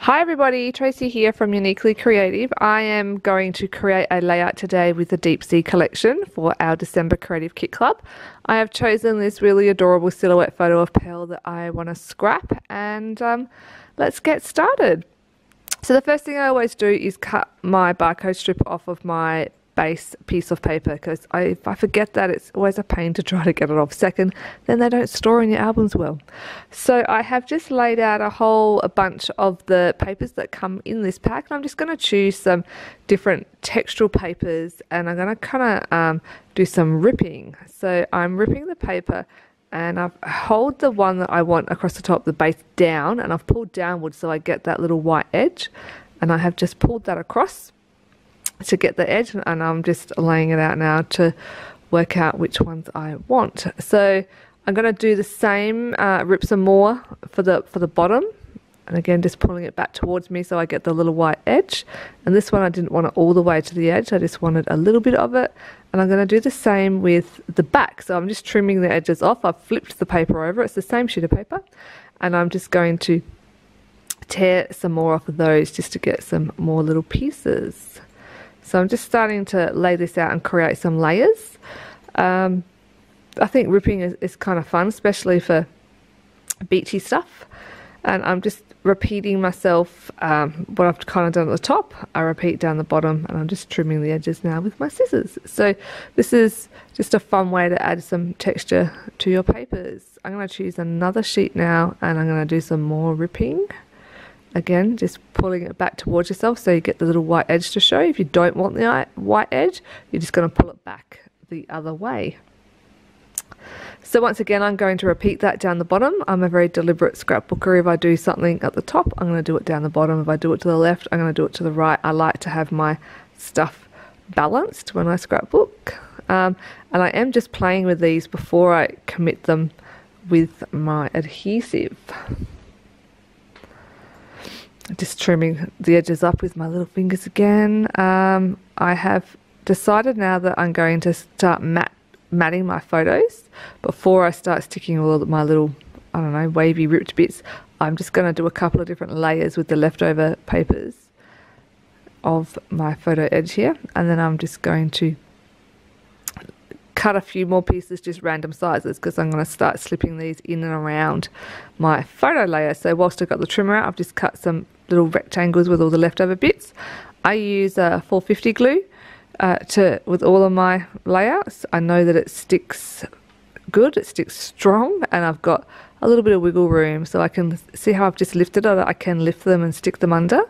Hi everybody, Tracy here from Uniquely Creative. I am going to create a layout today with the Deep Sea collection for our December Creative Kit Club. I have chosen this really adorable silhouette photo of Pearl that I want to scrap, and let's get started. So the first thing I always do is cut my barcode strip off of my base piece of paper, because if I forget that, it's always a pain to try to get it off. Second, then they don't store in your albums well. So I have just laid out a bunch of the papers that come in this pack, and I'm just going to choose some different textural papers, and I'm going to kind of do some ripping. So I'm ripping the paper, and I've hold the one that I want across the top, the base down, and I've pulled downwards so I get that little white edge, and I have just pulled that across to get the edge, and I'm just laying it out now to work out which ones I want. So I'm going to do the same, rip some more for the bottom, and again just pulling it back towards me so I get the little white edge. And this one I didn't want it all the way to the edge, I just wanted a little bit of it. And I'm going to do the same with the back, so I'm just trimming the edges off. I've flipped the paper over, it's the same sheet of paper, and I'm just going to tear some more off of those just to get some more little pieces. So I'm just starting to lay this out and create some layers. I think ripping is kind of fun, especially for beachy stuff. And I'm just repeating myself what I've kind of done at the top. I repeat down the bottom, and I'm just trimming the edges now with my scissors. So this is just a fun way to add some texture to your papers. I'm going to choose another sheet now, and I'm going to do some more ripping. Again, just pulling it back towards yourself so you get the little white edge to show. If you don't want the white edge, you're just going to pull it back the other way. So once again, I'm going to repeat that down the bottom. I'm a very deliberate scrapbooker. If I do something at the top, I'm going to do it down the bottom. If I do it to the left, I'm going to do it to the right. I like to have my stuff balanced when I scrapbook. And I am just playing with these before I commit them with my adhesive. Just trimming the edges up with my little fingers again. I have decided now that I'm going to start matting my photos before I start sticking all of my little, I don't know, wavy ripped bits. I'm just going to do a couple of different layers with the leftover papers of my photo edge here, and then I'm just going to cut a few more pieces, just random sizes, because I'm going to start slipping these in and around my photo layer. So whilst I've got the trimmer out, I've just cut some little rectangles with all the leftover bits. I use 450 glue with all of my layouts. I know that it sticks good, it sticks strong, and I've got a little bit of wiggle room, so I can see how I've just lifted it. I can lift them and stick them under.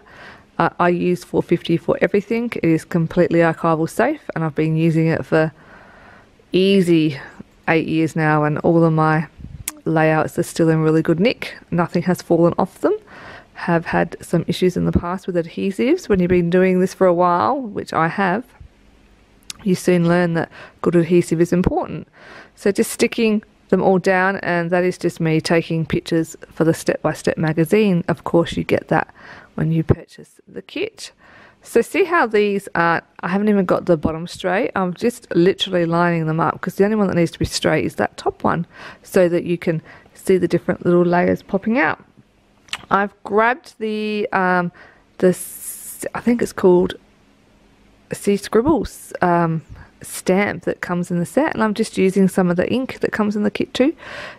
I use 450 for everything. It is completely archival safe, and I've been using it for easy 8 years now, and all of my layouts are still in really good nick. Nothing has fallen off them. Have had some issues in the past with adhesives. When you've been doing this for a while, which I have, you soon learn that good adhesive is important. So just sticking them all down, and that is just me taking pictures for the step-by-step magazine. Of course you get that when you purchase the kit. So see how these are, I haven't even got the bottom straight. I'm just literally lining them up, because the only one that needs to be straight is that top one, so that you can see the different little layers popping out. I've grabbed the I think it's called Sea Scribbles stamp that comes in the set, and I'm just using some of the ink that comes in the kit too,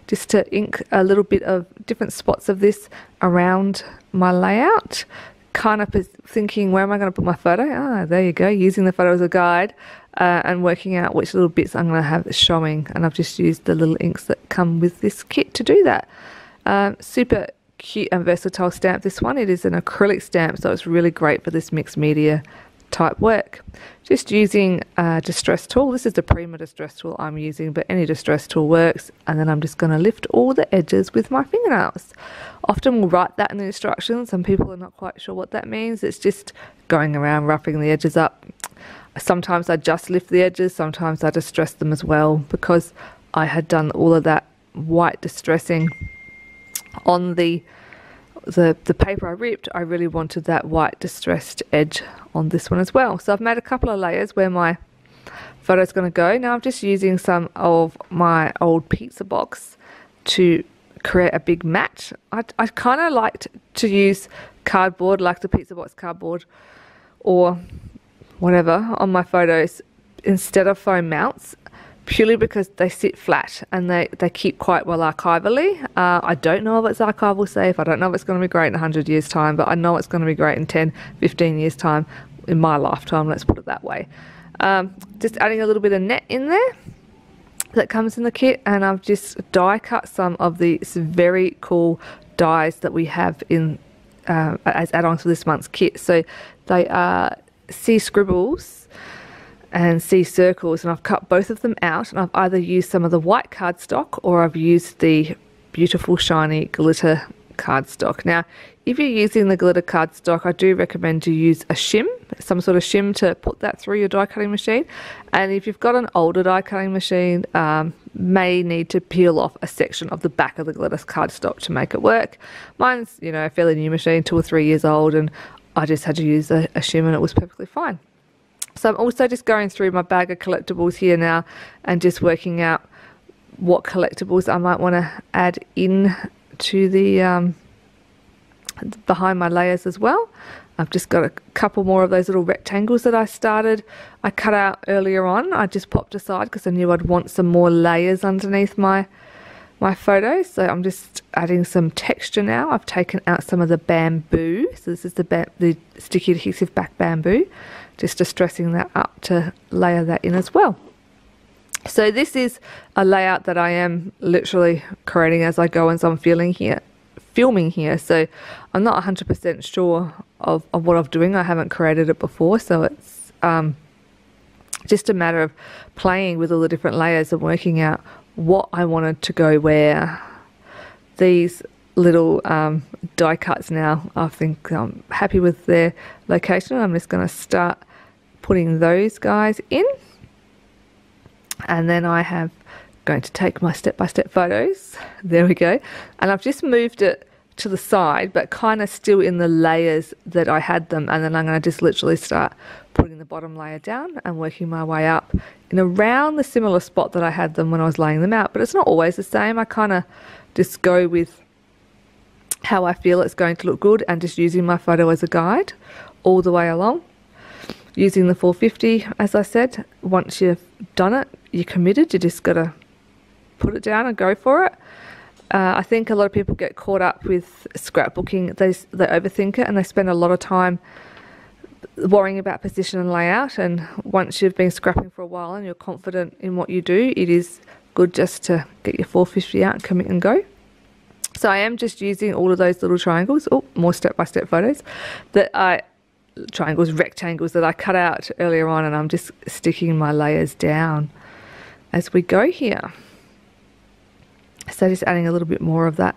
just to ink a little bit of different spots of this around my layout. Kind of thinking, where am I going to put my photo? There you go, using the photo as a guide, and working out which little bits I'm going to have showing, and I've just used the little inks that come with this kit to do that. Super cute and versatile stamp, this one. It is an acrylic stamp, so it's really great for this mixed media type work. Just using a distress tool. This is the Prima distress tool I'm using, but any distress tool works. And then I'm just going to lift all the edges with my fingernails. Often we'll write that in the instructions. Some people are not quite sure what that means. It's just going around roughing the edges up. Sometimes I just lift the edges, sometimes I distress them as well, because I had done all of that white distressing on the paper I ripped. I really wanted that white distressed edge on this one as well. So I've made a couple of layers where my photo's going to go. Now I'm just using some of my old pizza box to create a big mat. I kind of liked to use cardboard, like the pizza box cardboard or whatever, on my photos instead of foam mounts, purely because they sit flat and they keep quite well archivally. I don't know if it's archival safe. I don't know if it's going to be great in 100 years time, but I know it's going to be great in 10, 15 years time, in my lifetime, let's put it that way. Just adding a little bit of net in there that comes in the kit, and I've just die cut some of these very cool dies that we have in as add-ons for this month's kit. So they are sea scribbles and sea circles, and I've cut both of them out, and I've either used some of the white cardstock or I've used the beautiful shiny glitter cardstock. Now, if you're using the glitter cardstock, I do recommend you use a shim, some sort of shim, to put that through your die cutting machine. And if you've got an older die cutting machine, may need to peel off a section of the back of the glitter cardstock to make it work. Mine's, you know, a fairly new machine, 2 or 3 years old, and I just had to use a shim and it was perfectly fine. So I'm also just going through my bag of collectibles here now and just working out what collectibles I might want to add in to the behind my layers as well. I've just got a couple more of those little rectangles that I cut out earlier on. I just popped aside because I knew I'd want some more layers underneath my photos. So I'm just adding some texture now. I've taken out some of the bamboo. So this is the sticky adhesive back bamboo. Just distressing that up to layer that in as well. So this is a layout that I am literally creating as I go, and so I'm filming here. So I'm not 100% sure of what I'm doing. I haven't created it before, so it's just a matter of playing with all the different layers and working out what I wanted to go where. These little die cuts now, I think I'm happy with their location. I'm just going to start putting those guys in, and then I have going to take my step-by-step photos. There we go. And I've just moved it to the side, but kind of still in the layers that I had them, and then I'm going to just literally start putting the bottom layer down and working my way up in around the similar spot that I had them when I was laying them out. But it's not always the same. I kind of just go with how I feel it's going to look good, and just using my photo as a guide all the way along. Using the 450, as I said, once you've done it, you're committed. You just got to put it down and go for it. I think a lot of people get caught up with scrapbooking. They overthink it, and they spend a lot of time worrying about position and layout. And once you've been scrapping for a while and you're confident in what you do, it is good just to get your 450 out and commit and go. So I am just using all of those little triangles, more step-by-step photos, rectangles that I cut out earlier on, and I'm just sticking my layers down as we go here. So just adding a little bit more of that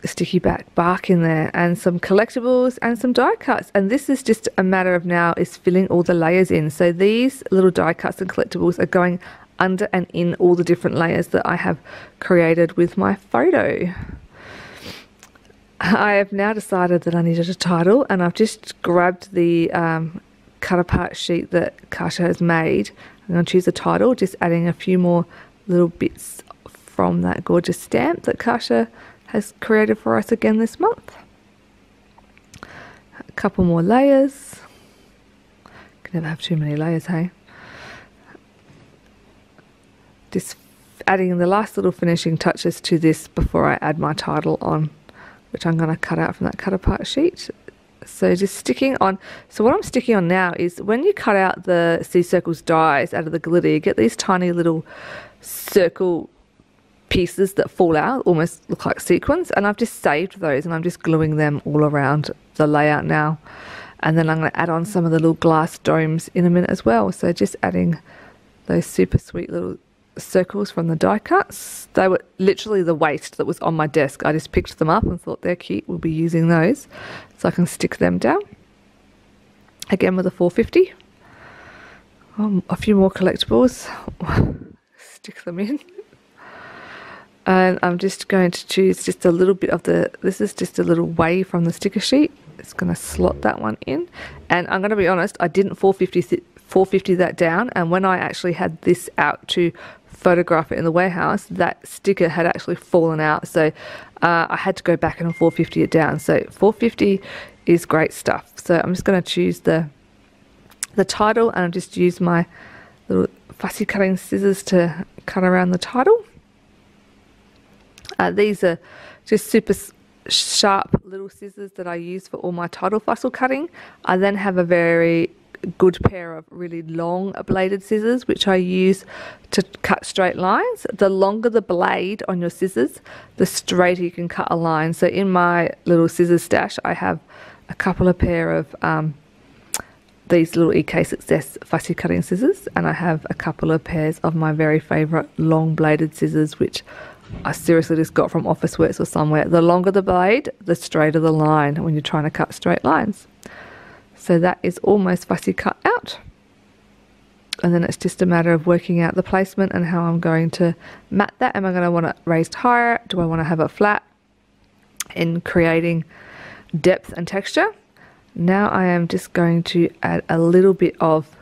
sticky bark in there, and some collectibles and some die cuts. And this is just a matter of now is filling all the layers in. So these little die cuts and collectibles are going under and in all the different layers that I have created with my photo. I have now decided that I needed a title, and I've just grabbed the cut apart sheet that Kasha has made. I'm going to choose a title, just adding a few more little bits from that gorgeous stamp that Kasha has created for us again this month. A couple more layers. Can never have too many layers, hey? Just adding the last little finishing touches to this before I add my title on, which I'm going to cut out from that cut apart sheet. So just sticking on, so what I'm sticking on now is when you cut out the sea circles dies out of the glitter, you get these tiny little circle pieces that fall out, almost look like sequins, and I've just saved those and I'm just gluing them all around the layout now. And then I'm going to add on some of the little glass domes in a minute as well. So just adding those super sweet little circles from the die cuts. They were literally the waste that was on my desk. I just picked them up and thought they're cute, we'll be using those, so I can stick them down again with a 450. A few more collectibles, stick them in, and I'm just going to choose just a little bit of this is just a little way from the sticker sheet. It's going to slot that one in, and I'm going to be honest, I didn't 450 450 that down, and when I actually had this out to photograph it in the warehouse, that sticker had actually fallen out, so I had to go back and 450 it down. So 450 is great stuff. So I'm just going to choose the title, and I'll just use my little fussy cutting scissors to cut around the title. These are just super sharp little scissors that I use for all my title fussel cutting. I then have a very good pair of really long bladed scissors which I use to cut straight lines. The longer the blade on your scissors, the straighter you can cut a line. So in my little scissors stash, I have a couple of pair of these little EK Success fussy cutting scissors, and I have a couple of pairs of my very favourite long bladed scissors which I seriously just got from Officeworks or somewhere. The longer the blade, the straighter the line when you're trying to cut straight lines. So that is almost fussy cut out. And then it's just a matter of working out the placement and how I'm going to mat that. Am I going to want it raised higher? Do I want to have it flat? In creating depth and texture. Now I am just going to add a little bit of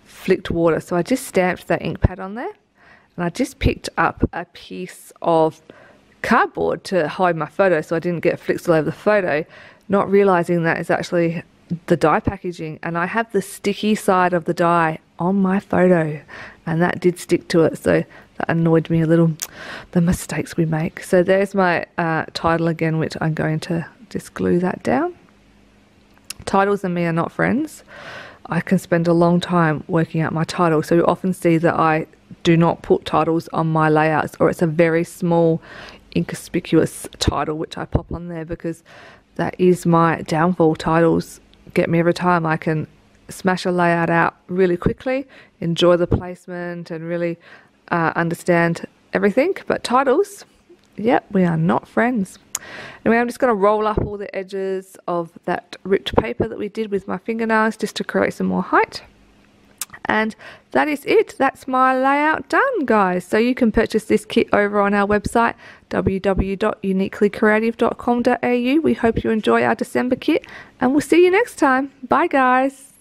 flicked water. So I just stamped that ink pad on there, and I just picked up a piece of cardboard to hide my photo so I didn't get flicks all over the photo, not realizing that is actually the die packaging, and I have the sticky side of the die on my photo, and that did stick to it, so that annoyed me a little, the mistakes we make. So there's my title again, which I'm going to just glue that down. Titles and me are not friends. I can spend a long time working out my title, so you often see that I do not put titles on my layouts, or it's a very small inconspicuous title which I pop on there, because that is my downfall. Titles get me every time. I can smash a layout out really quickly, enjoy the placement, and really understand everything, but titles, yep, we are not friends. Anyway, I'm just going to roll up all the edges of that ripped paper that we did with my fingernails just to create some more height. And that is it. That's my layout done, guys. So you can purchase this kit over on our website, www.uniquelycreative.com.au. We hope you enjoy our December kit, and we'll see you next time. Bye, guys.